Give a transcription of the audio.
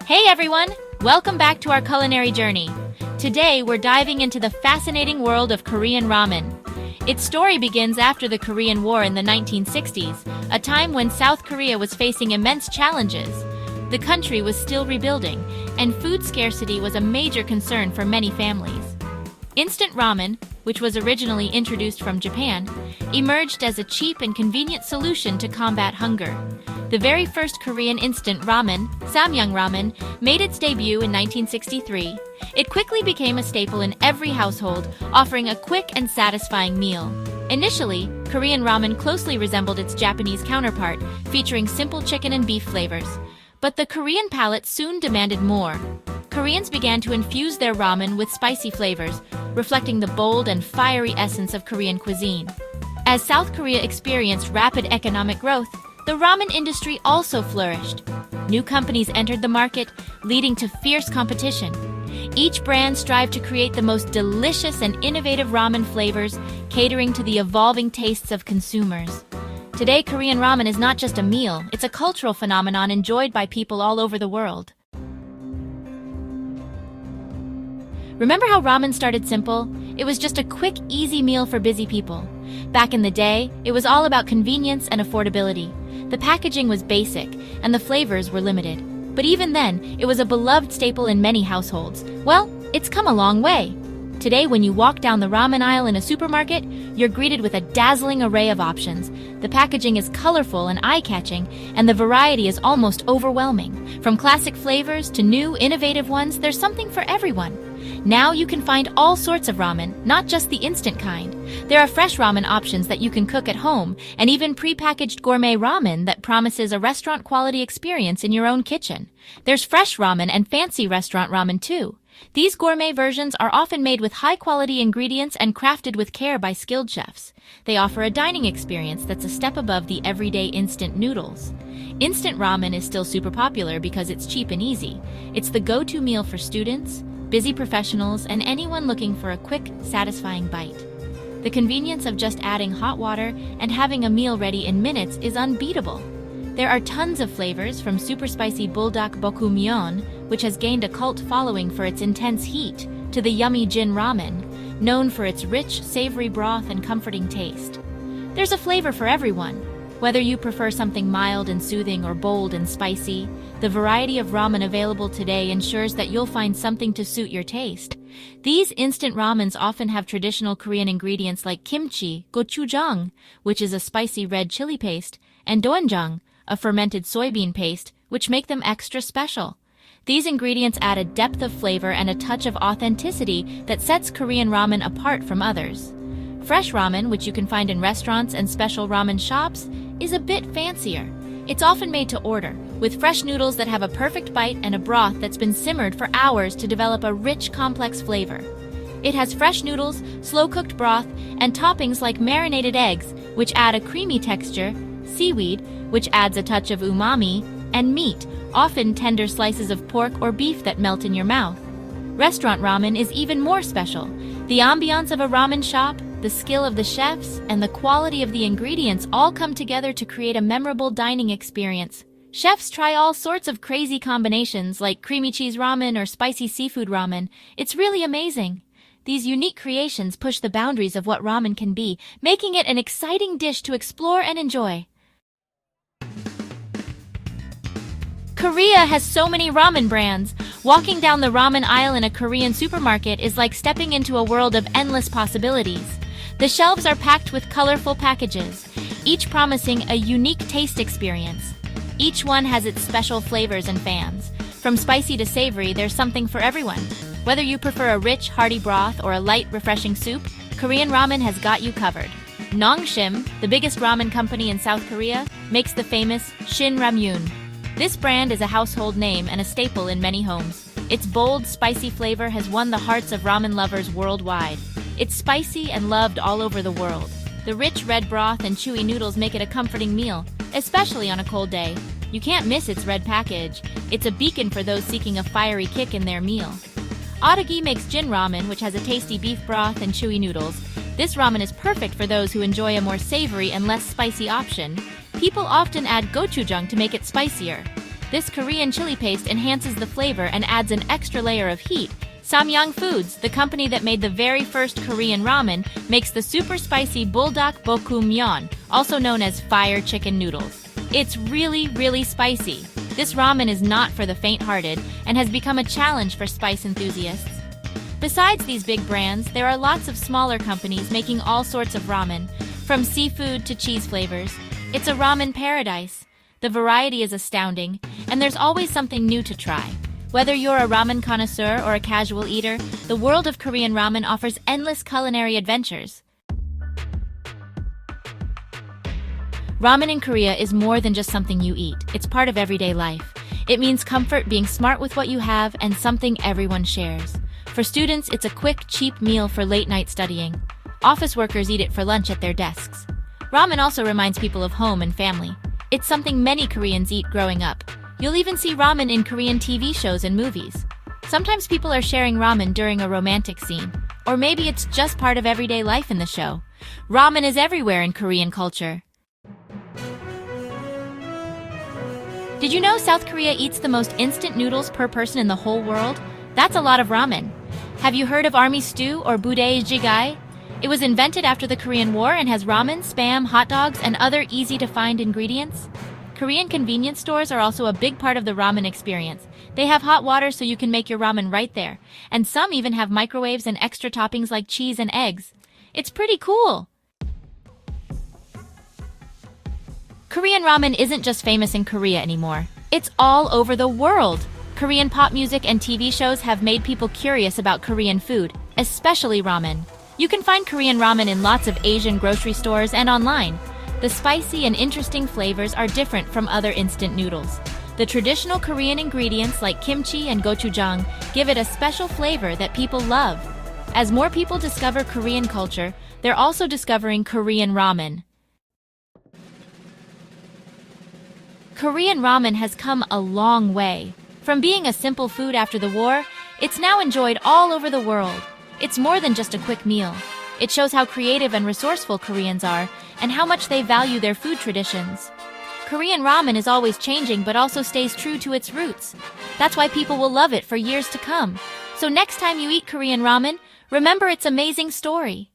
Hey everyone! Welcome back to our culinary journey. Today we're diving into the fascinating world of Korean ramen. Its story begins after the Korean War in the 1960s, a time when South Korea was facing immense challenges. The country was still rebuilding, and food scarcity was a major concern for many families. Instant ramen, which was originally introduced from Japan, emerged as a cheap and convenient solution to combat hunger. The very first Korean instant ramen, Samyang ramen, made its debut in 1963. It quickly became a staple in every household, offering a quick and satisfying meal. Initially, Korean ramen closely resembled its Japanese counterpart, featuring simple chicken and beef flavors. But the Korean palate soon demanded more. Koreans began to infuse their ramen with spicy flavors, reflecting the bold and fiery essence of Korean cuisine. As South Korea experienced rapid economic growth, the ramen industry also flourished. New companies entered the market, leading to fierce competition. Each brand strived to create the most delicious and innovative ramen flavors, catering to the evolving tastes of consumers. Today, Korean ramen is not just a meal, it's a cultural phenomenon enjoyed by people all over the world. Remember how ramen started simple? It was just a quick, easy meal for busy people. Back in the day, it was all about convenience and affordability. The packaging was basic, and the flavors were limited. But even then, it was a beloved staple in many households. Well, it's come a long way. Today, when you walk down the ramen aisle in a supermarket, you're greeted with a dazzling array of options. The packaging is colorful and eye-catching, and the variety is almost overwhelming. From classic flavors to new, innovative ones, there's something for everyone. Now you can find all sorts of ramen, not just the instant kind. There are fresh ramen options that you can cook at home, and even pre-packaged gourmet ramen that promises a restaurant-quality experience in your own kitchen. There's fresh ramen and fancy restaurant ramen too. These gourmet versions are often made with high-quality ingredients and crafted with care by skilled chefs. They offer a dining experience that's a step above the everyday instant noodles. Instant ramen is still super popular because it's cheap and easy. It's the go-to meal for students, busy professionals, and anyone looking for a quick, satisfying bite. The convenience of just adding hot water and having a meal ready in minutes is unbeatable. There are tons of flavors, from super spicy buldak bokumyeon, which has gained a cult following for its intense heat, to the yummy jin ramen, known for its rich, savory broth and comforting taste. There's a flavor for everyone. Whether you prefer something mild and soothing or bold and spicy, the variety of ramen available today ensures that you'll find something to suit your taste. These instant ramens often have traditional Korean ingredients like kimchi, gochujang, which is a spicy red chili paste, and doenjang, a fermented soybean paste, which make them extra special. These ingredients add a depth of flavor and a touch of authenticity that sets Korean ramen apart from others. Fresh ramen, which you can find in restaurants and special ramen shops, is a bit fancier. It's often made to order, with fresh noodles that have a perfect bite and a broth that's been simmered for hours to develop a rich, complex flavor. It has fresh noodles, slow-cooked broth, and toppings like marinated eggs, which add a creamy texture, seaweed, which adds a touch of umami, and meat, often tender slices of pork or beef that melt in your mouth. Restaurant ramen is even more special. The ambiance of a ramen shop, the skill of the chefs, and the quality of the ingredients all come together to create a memorable dining experience. Chefs try all sorts of crazy combinations like creamy cheese ramen or spicy seafood ramen. It's really amazing. These unique creations push the boundaries of what ramen can be, making it an exciting dish to explore and enjoy. Korea has so many ramen brands. Walking down the ramen aisle in a Korean supermarket is like stepping into a world of endless possibilities. The shelves are packed with colorful packages, each promising a unique taste experience. Each one has its special flavors and fans. From spicy to savory, there's something for everyone. Whether you prefer a rich, hearty broth or a light, refreshing soup, Korean ramen has got you covered. Nongshim, the biggest ramen company in South Korea, makes the famous Shin Ramyun. This brand is a household name and a staple in many homes. Its bold, spicy flavor has won the hearts of ramen lovers worldwide. It's spicy and loved all over the world. The rich red broth and chewy noodles make it a comforting meal, especially on a cold day. You can't miss its red package. It's a beacon for those seeking a fiery kick in their meal. Adagi makes jin ramen, which has a tasty beef broth and chewy noodles. This ramen is perfect for those who enjoy a more savory and less spicy option. People often add gochujang to make it spicier. This Korean chili paste enhances the flavor and adds an extra layer of heat. Samyang Foods, the company that made the very first Korean ramen, makes the super spicy buldak bokumyeon, also known as fire chicken noodles. It's really, really spicy. This ramen is not for the faint-hearted and has become a challenge for spice enthusiasts. Besides these big brands, there are lots of smaller companies making all sorts of ramen, from seafood to cheese flavors. It's a ramen paradise. The variety is astounding, and there's always something new to try. Whether you're a ramen connoisseur or a casual eater, the world of Korean ramen offers endless culinary adventures. Ramen in Korea is more than just something you eat. It's part of everyday life. It means comfort, being smart with what you have, and something everyone shares. For students, it's a quick, cheap meal for late-night studying. Office workers eat it for lunch at their desks. Ramen also reminds people of home and family. It's something many Koreans eat growing up. You'll even see ramen in Korean TV shows and movies. Sometimes people are sharing ramen during a romantic scene, or maybe it's just part of everyday life in the show. Ramen is everywhere in Korean culture. Did you know South Korea eats the most instant noodles per person in the whole world? That's a lot of ramen. Have you heard of army stew or budae jjigae? It was invented after the Korean War and has ramen, spam, hot dogs, and other easy-to-find ingredients. Korean convenience stores are also a big part of the ramen experience. They have hot water so you can make your ramen right there, and some even have microwaves and extra toppings like cheese and eggs. It's pretty cool! Korean ramen isn't just famous in Korea anymore. It's all over the world. Korean pop music and TV shows have made people curious about Korean food, especially ramen. You can find Korean ramen in lots of Asian grocery stores and online. The spicy and interesting flavors are different from other instant noodles. The traditional Korean ingredients like kimchi and gochujang give it a special flavor that people love. As more people discover Korean culture, they're also discovering Korean ramen. Korean ramen has come a long way. From being a simple food after the war, it's now enjoyed all over the world. It's more than just a quick meal. It shows how creative and resourceful Koreans are and how much they value their food traditions. Korean ramen is always changing but also stays true to its roots. That's why people will love it for years to come. So next time you eat Korean ramen, remember its amazing story.